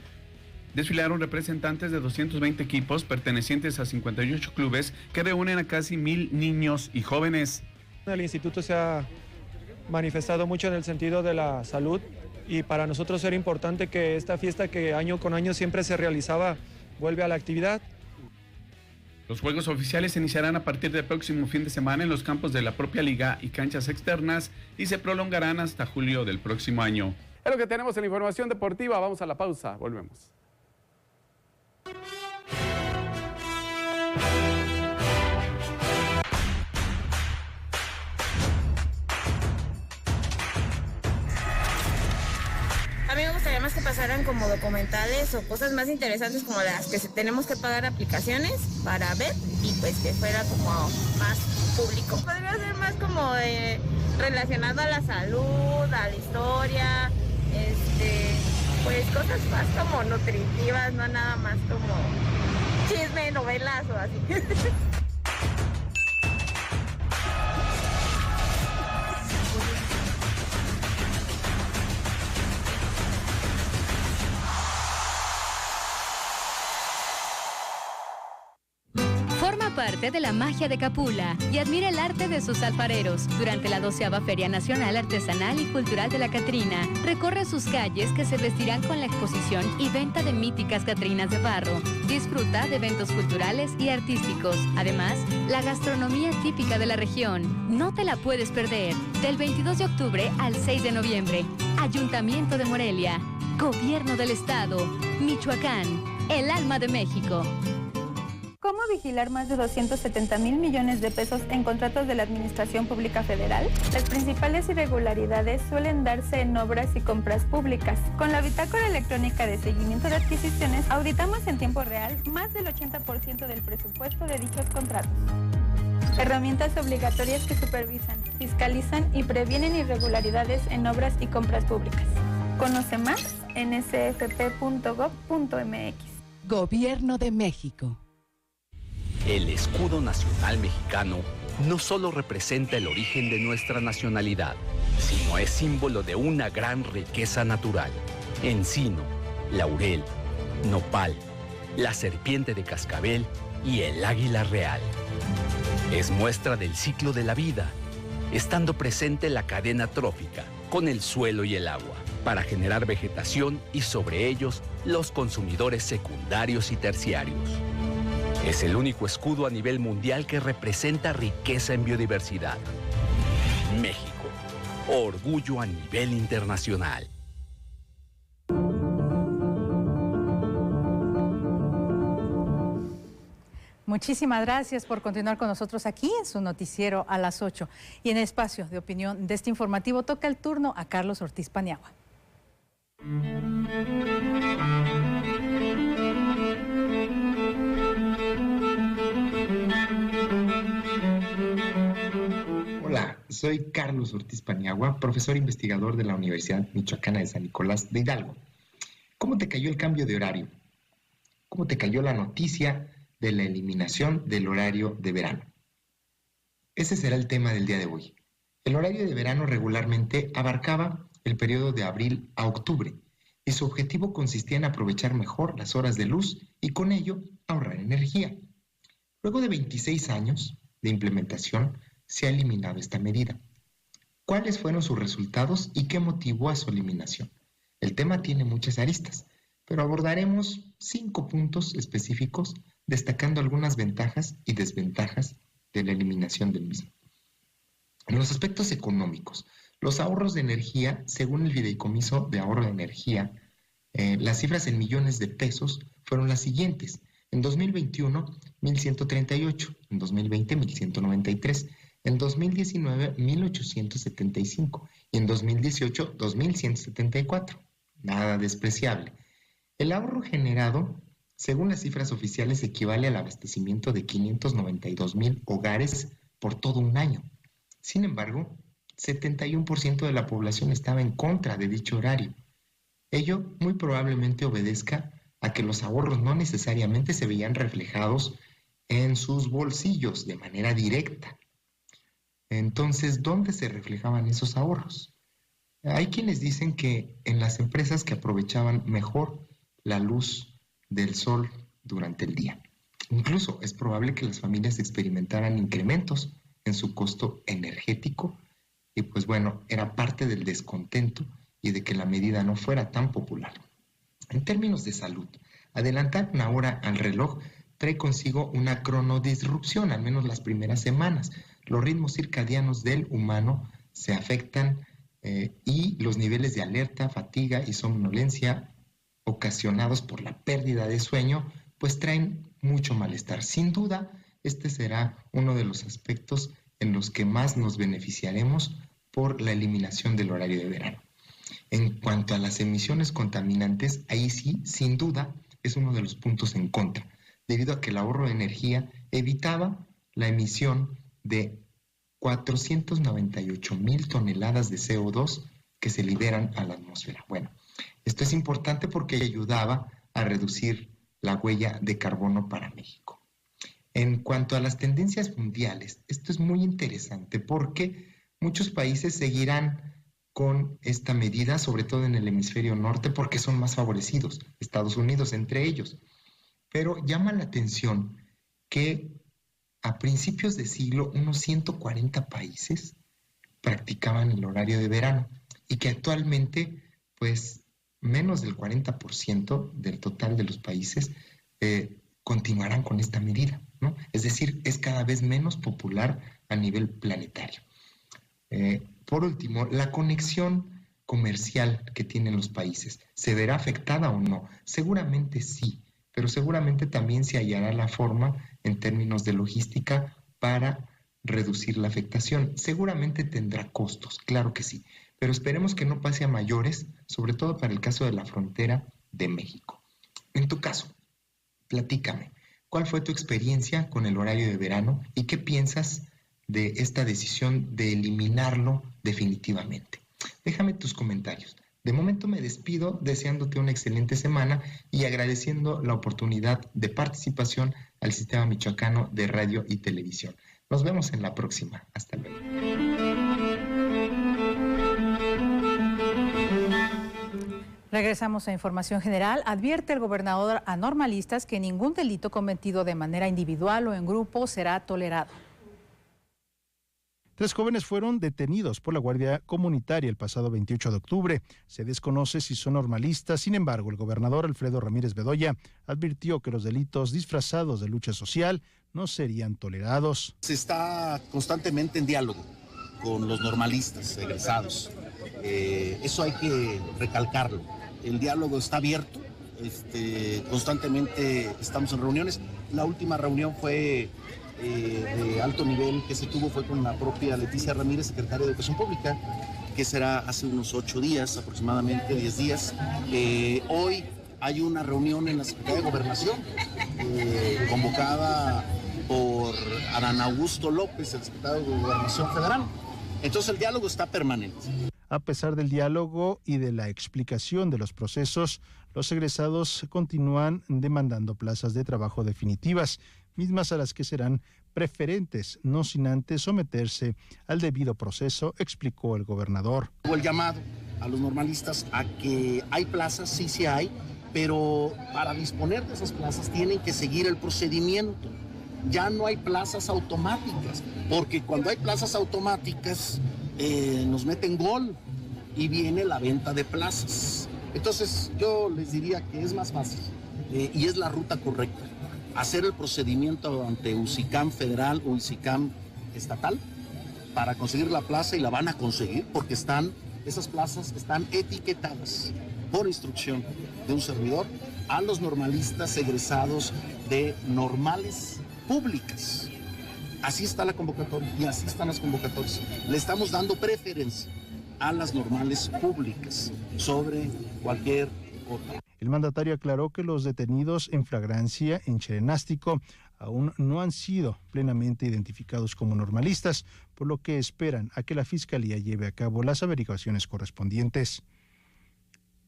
Desfilaron representantes de 220 equipos pertenecientes a 58 clubes que reúnen a casi 1,000 niños y jóvenes. El instituto se ha manifestado mucho en el sentido de la salud y para nosotros era importante que esta fiesta que año con año siempre se realizaba vuelve a la actividad. Los juegos oficiales se iniciarán a partir del próximo fin de semana en los campos de la propia liga y canchas externas y se prolongarán hasta julio del próximo año. Es lo que tenemos en la información deportiva. Vamos a la pausa. Volvemos. A mí me gustaría más que pasaran como documentales o cosas más interesantes como las que tenemos que pagar aplicaciones para ver y pues que fuera como más público. Podría ser más como relacionado a la salud, a la historia, pues cosas más como nutritivas, no nada más como chisme, novelas o así. Forma parte de la magia de Capula y admira el arte de sus alfareros durante la 12ª Feria Nacional Artesanal y Cultural de la Catrina. Recorre sus calles que se vestirán con la exposición y venta de míticas catrinas de barro. Disfruta de eventos culturales y artísticos. Además, la gastronomía típica de la región. No te la puedes perder. Del 22 de octubre al 6 de noviembre. Ayuntamiento de Morelia. Gobierno del Estado. Michoacán. El alma de México. ¿Cómo vigilar más de 270,000 millones de pesos en contratos de la Administración Pública Federal? Las principales irregularidades suelen darse en obras y compras públicas. Con la bitácora electrónica de seguimiento de adquisiciones, auditamos en tiempo real más del 80% del presupuesto de dichos contratos. Herramientas obligatorias que supervisan, fiscalizan y previenen irregularidades en obras y compras públicas. Conoce más en sfp.gov.mx. Gobierno de México. El escudo nacional mexicano no solo representa el origen de nuestra nacionalidad, sino es símbolo de una gran riqueza natural. Encino, laurel, nopal, la serpiente de cascabel y el águila real. Es muestra del ciclo de la vida, estando presente la cadena trófica con el suelo y el agua, para generar vegetación y sobre ellos los consumidores secundarios y terciarios. Es el único escudo a nivel mundial que representa riqueza en biodiversidad. México, orgullo a nivel internacional. Muchísimas gracias por continuar con nosotros aquí en su noticiero a las 8. Y en el espacio de opinión de este informativo toca el turno a Carlos Ortiz Paniagua. Hola, soy Carlos Ortiz Paniagua, profesor investigador de la Universidad Michoacana de San Nicolás de Hidalgo. ¿Cómo te cayó el cambio de horario? ¿Cómo te cayó la noticia de la eliminación del horario de verano? Ese será el tema del día de hoy. El horario de verano regularmente abarcaba el periodo de abril a octubre, y su objetivo consistía en aprovechar mejor las horas de luz y con ello ahorrar energía. Luego de 26 años de implementación, se ha eliminado esta medida. ¿Cuáles fueron sus resultados y qué motivó a su eliminación? El tema tiene muchas aristas, pero abordaremos 5 puntos específicos, destacando algunas ventajas y desventajas de la eliminación del mismo. En los aspectos económicos, los ahorros de energía, según el Fideicomiso de Ahorro de Energía, las cifras en millones de pesos fueron las siguientes. En 2021, 1.138, en 2020, 1.193, en 2019, 1.875 y en 2018, 2.174. Nada despreciable. El ahorro generado, según las cifras oficiales, equivale al abastecimiento de 592,000 hogares por todo un año. Sin embargo, 71% de la población estaba en contra de dicho horario. Ello muy probablemente obedezca a que los ahorros no necesariamente se veían reflejados en sus bolsillos de manera directa. Entonces, ¿dónde se reflejaban esos ahorros? Hay quienes dicen que en las empresas que aprovechaban mejor la luz del sol durante el día. Incluso es probable que las familias experimentaran incrementos en su costo energético y pues bueno, era parte del descontento y de que la medida no fuera tan popular. En términos de salud, adelantar una hora al reloj trae consigo una cronodisrupción, al menos las primeras semanas. Los ritmos circadianos del humano se afectan y los niveles de alerta, fatiga y somnolencia ocasionados por la pérdida de sueño, pues traen mucho malestar. Sin duda, este será uno de los aspectos en los que más nos beneficiaremos por la eliminación del horario de verano. En cuanto a las emisiones contaminantes, ahí sí, sin duda, es uno de los puntos en contra, debido a que el ahorro de energía evitaba la emisión de 498,000 toneladas de CO2 que se liberan a la atmósfera. Bueno, esto es importante porque ayudaba a reducir la huella de carbono para México. En cuanto a las tendencias mundiales, esto es muy interesante porque muchos países seguirán con esta medida, sobre todo en el hemisferio norte, porque son más favorecidos, Estados Unidos entre ellos. Pero llama la atención que a principios de siglo unos 140 países practicaban el horario de verano y que actualmente pues menos del 40% del total de los países continuarán con esta medida, ¿no? Es decir, es cada vez menos popular a nivel planetario. Por último, la conexión comercial que tienen los países, ¿se verá afectada o no? Seguramente sí, pero seguramente también se hallará la forma en términos de logística para reducir la afectación. Seguramente tendrá costos, claro que sí, pero esperemos que no pase a mayores, sobre todo para el caso de la frontera de México. En tu caso, platícame, ¿cuál fue tu experiencia con el horario de verano y qué piensas de esta decisión de eliminarlo definitivamente? Déjame tus comentarios. De momento me despido deseándote una excelente semana y agradeciendo la oportunidad de participación al Sistema Michoacano de Radio y Televisión. Nos vemos en la próxima. Hasta luego. Regresamos a Información General. Advierte el gobernador a normalistas que ningún delito cometido de manera individual o en grupo será tolerado. 3 jóvenes fueron detenidos por la Guardia Comunitaria el pasado 28 de octubre. Se desconoce si son normalistas. Sin embargo, el gobernador Alfredo Ramírez Bedoya advirtió que los delitos disfrazados de lucha social no serían tolerados. Se está constantemente en diálogo con los normalistas egresados. Eso hay que recalcarlo. El diálogo está abierto. Constantemente estamos en reuniones. La última reunión fue de alto nivel que se tuvo fue con la propia Leticia Ramírez, secretaria de Educación Pública, que será hace unos 8 días, aproximadamente 10 días. Hoy hay una reunión en la Secretaría de Gobernación, convocada por Adán Augusto López, el secretario de Gobernación Federal. Entonces el diálogo está permanente. A pesar del diálogo y de la explicación de los procesos, los egresados continúan demandando plazas de trabajo definitivas, mismas a las que serán preferentes, no sin antes someterse al debido proceso, explicó el gobernador. El llamado a los normalistas a que hay plazas, sí hay, pero para disponer de esas plazas tienen que seguir el procedimiento. Ya no hay plazas automáticas, porque cuando hay plazas automáticas nos meten gol y viene la venta de plazas. Entonces yo les diría que es más fácil y es la ruta correcta, hacer el procedimiento ante UCICAM federal o UCICAM estatal para conseguir la plaza, y la van a conseguir porque esas plazas están etiquetadas por instrucción de un servidor a los normalistas egresados de normales públicas. Así está la convocatoria y así están las convocatorias. Le estamos dando preferencia a las normales públicas sobre cualquier otra. El mandatario aclaró que los detenidos en flagrancia en Chelenástico aún no han sido plenamente identificados como normalistas, por lo que esperan a que la Fiscalía lleve a cabo las averiguaciones correspondientes.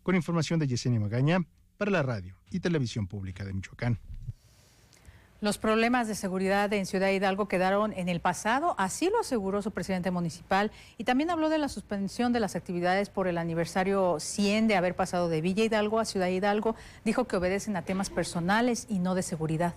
Con información de Yesenia Magaña, para la Radio y Televisión Pública de Michoacán. Los problemas de seguridad en Ciudad Hidalgo quedaron en el pasado, así lo aseguró su presidente municipal, y también habló de la suspensión de las actividades por el aniversario 100 de haber pasado de Villa Hidalgo a Ciudad Hidalgo. Dijo que obedecen a temas personales y no de seguridad.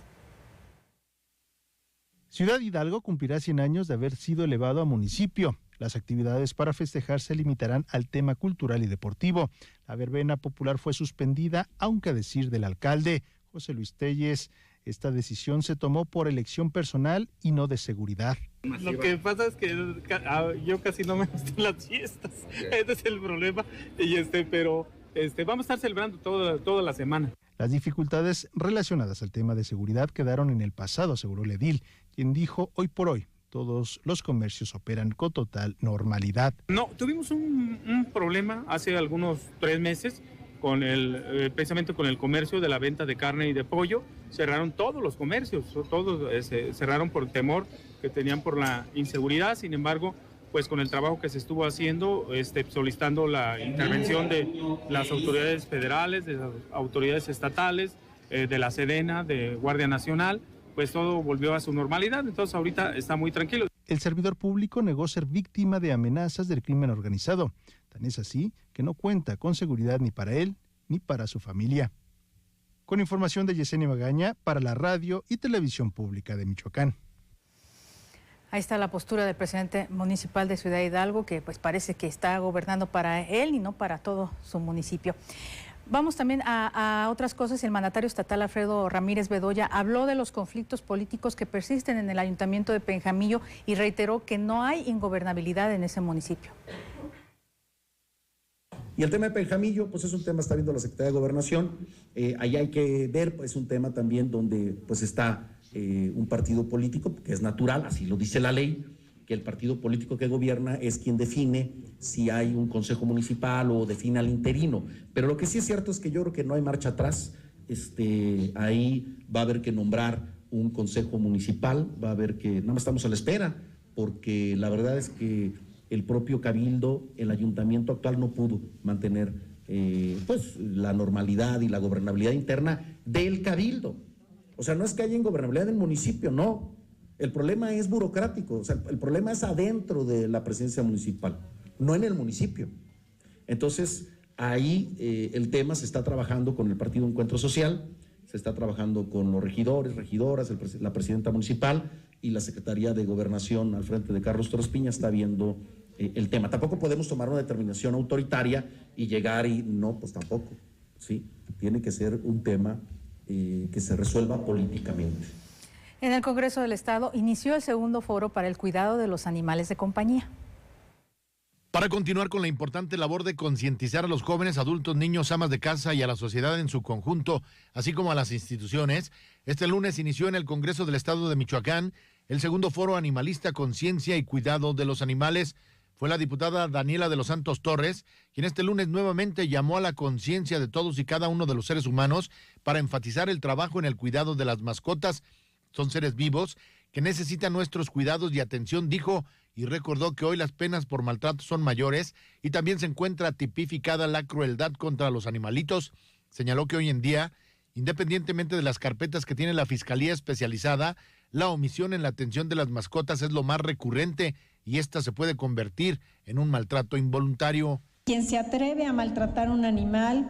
Ciudad Hidalgo cumplirá 100 años de haber sido elevado a municipio. Las actividades para festejar se limitarán al tema cultural y deportivo. La verbena popular fue suspendida, aunque a decir del alcalde, José Luis Telles, esta decisión se tomó por elección personal y no de seguridad. Lo que pasa es que yo casi no me gustan las fiestas, ese es el problema, pero vamos a estar celebrando toda la semana. Las dificultades relacionadas al tema de seguridad quedaron en el pasado, aseguró el edil, quien dijo hoy por hoy todos los comercios operan con total normalidad. No, tuvimos un problema hace algunos 3 meses precisamente con el comercio de la venta de carne y de pollo. Cerraron todos los comercios, todos cerraron por temor que tenían por la inseguridad. Sin embargo, pues con el trabajo que se estuvo haciendo, solicitando la intervención de las autoridades federales, de las autoridades estatales, de la Sedena, de Guardia Nacional, pues todo volvió a su normalidad. Entonces ahorita está muy tranquilo. El servidor público negó ser víctima de amenazas del crimen organizado. Tan es así que no cuenta con seguridad ni para él ni para su familia. Con información de Yesenia Magaña para la Radio y Televisión Pública de Michoacán. Ahí está la postura del presidente municipal de Ciudad Hidalgo, que pues parece que está gobernando para él y no para todo su municipio. Vamos también a otras cosas. El mandatario estatal Alfredo Ramírez Bedoya habló de los conflictos políticos que persisten en el ayuntamiento de Penjamillo y reiteró que no hay ingobernabilidad en ese municipio. Y el tema de Penjamillo, pues es un tema, está viendo la Secretaría de Gobernación, ahí hay que ver, pues es un tema también donde pues está un partido político, que es natural, así lo dice la ley, que el partido político que gobierna es quien define si hay un consejo municipal o define al interino. Pero lo que sí es cierto es que yo creo que no hay marcha atrás, ahí va a haber que nombrar un consejo municipal, va a haber que, nada más estamos a la espera, porque la verdad es que el propio cabildo, el ayuntamiento actual no pudo mantener pues la normalidad y la gobernabilidad interna del cabildo. O sea, no es que haya ingobernabilidad en el municipio, no. El problema es burocrático, o sea, el problema es adentro de la presidencia municipal, no en el municipio. Entonces, ahí el tema se está trabajando con el Partido Encuentro Social, se está trabajando con los regidores, regidoras, la presidenta municipal y la Secretaría de Gobernación al frente de Carlos Torres Piña está viendo el tema. Tampoco podemos tomar una determinación autoritaria y llegar y no, pues tampoco, ¿sí? Tiene que ser un tema que se resuelva políticamente. En el Congreso del Estado inició el segundo foro para el cuidado de los animales de compañía. Para continuar con la importante labor de concientizar a los jóvenes, adultos, niños, amas de casa y a la sociedad en su conjunto, así como a las instituciones, este lunes inició en el Congreso del Estado de Michoacán el segundo foro animalista Conciencia y Cuidado de los Animales. Fue la diputada Daniela de los Santos Torres quien este lunes nuevamente llamó a la conciencia de todos y cada uno de los seres humanos para enfatizar el trabajo en el cuidado de las mascotas. Son seres vivos que necesitan nuestros cuidados y atención, dijo, y recordó que hoy las penas por maltrato son mayores y también se encuentra tipificada la crueldad contra los animalitos. Señaló que hoy en día, independientemente de las carpetas que tiene la Fiscalía Especializada, la omisión en la atención de las mascotas es lo más recurrente y esta se puede convertir en un maltrato involuntario. Quien se atreve a maltratar a un animal,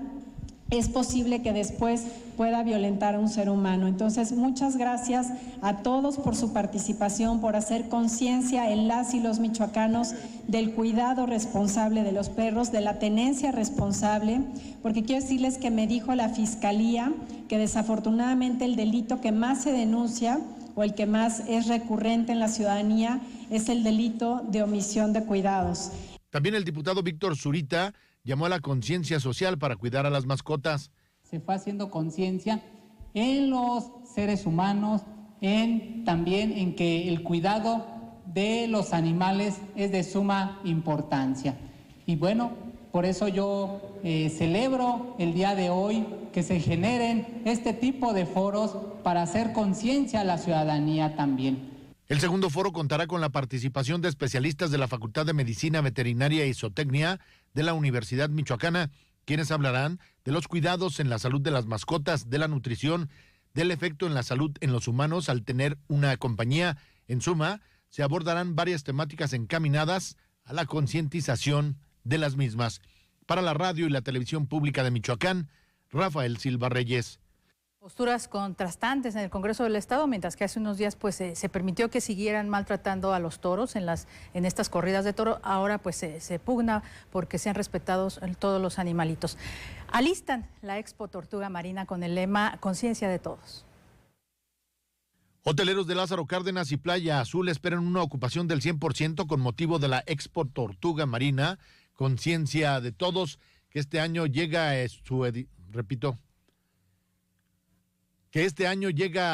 es posible que después pueda violentar a un ser humano. Entonces, muchas gracias a todos por su participación, por hacer conciencia en las y los michoacanos del cuidado responsable de los perros, de la tenencia responsable, porque quiero decirles que me dijo la Fiscalía que desafortunadamente el delito que más se denuncia o el que más es recurrente en la ciudadanía es el delito de omisión de cuidados. También el diputado Víctor Zurita llamó a la conciencia social para cuidar a las mascotas. Se fue haciendo conciencia en los seres humanos, también en que el cuidado de los animales es de suma importancia. Y bueno, por eso yo celebro el día de hoy que se generen este tipo de foros para hacer conciencia a la ciudadanía también. El segundo foro contará con la participación de especialistas de la Facultad de Medicina Veterinaria y Zootecnia de la Universidad Michoacana, quienes hablarán de los cuidados en la salud de las mascotas, de la nutrición, del efecto en la salud en los humanos al tener una compañía. En suma, se abordarán varias temáticas encaminadas a la concientización de las mismas. Para la radio y la televisión pública de Michoacán, Rafael Silva Reyes. Posturas contrastantes en el Congreso del Estado, mientras que hace unos días pues se permitió que siguieran maltratando a los toros en estas corridas de toro. Ahora pues se pugna porque sean respetados todos los animalitos. Alistan la Expo Tortuga Marina con el lema Conciencia de Todos. Hoteleros de Lázaro Cárdenas y Playa Azul esperan una ocupación del 100% con motivo de la Expo Tortuga Marina, Conciencia de Todos, que este año llega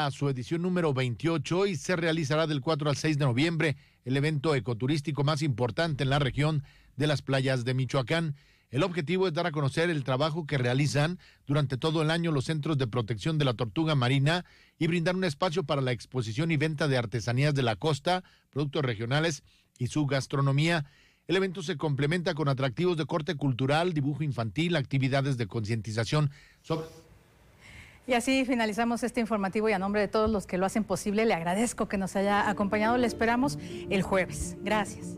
a su edición número 28 y se realizará del 4 al 6 de noviembre, el evento ecoturístico más importante en la región de las playas de Michoacán. El objetivo es dar a conocer el trabajo que realizan durante todo el año los centros de protección de la tortuga marina y brindar un espacio para la exposición y venta de artesanías de la costa, productos regionales y su gastronomía. El evento se complementa con atractivos de corte cultural, dibujo infantil, actividades de concientización sobre... Y así finalizamos este informativo y a nombre de todos los que lo hacen posible, le agradezco que nos haya acompañado. Le esperamos el jueves. Gracias.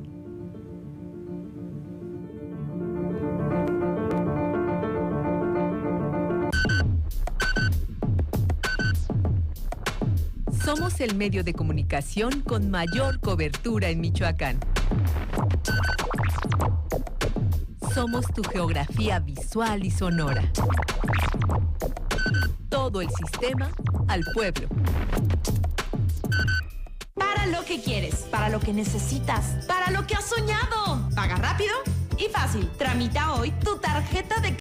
Somos el medio de comunicación con mayor cobertura en Michoacán. Somos tu geografía visual y sonora. Todo el sistema al pueblo. Para lo que quieres, para lo que necesitas, para lo que has soñado. Paga rápido y fácil. Tramita hoy tu tarjeta de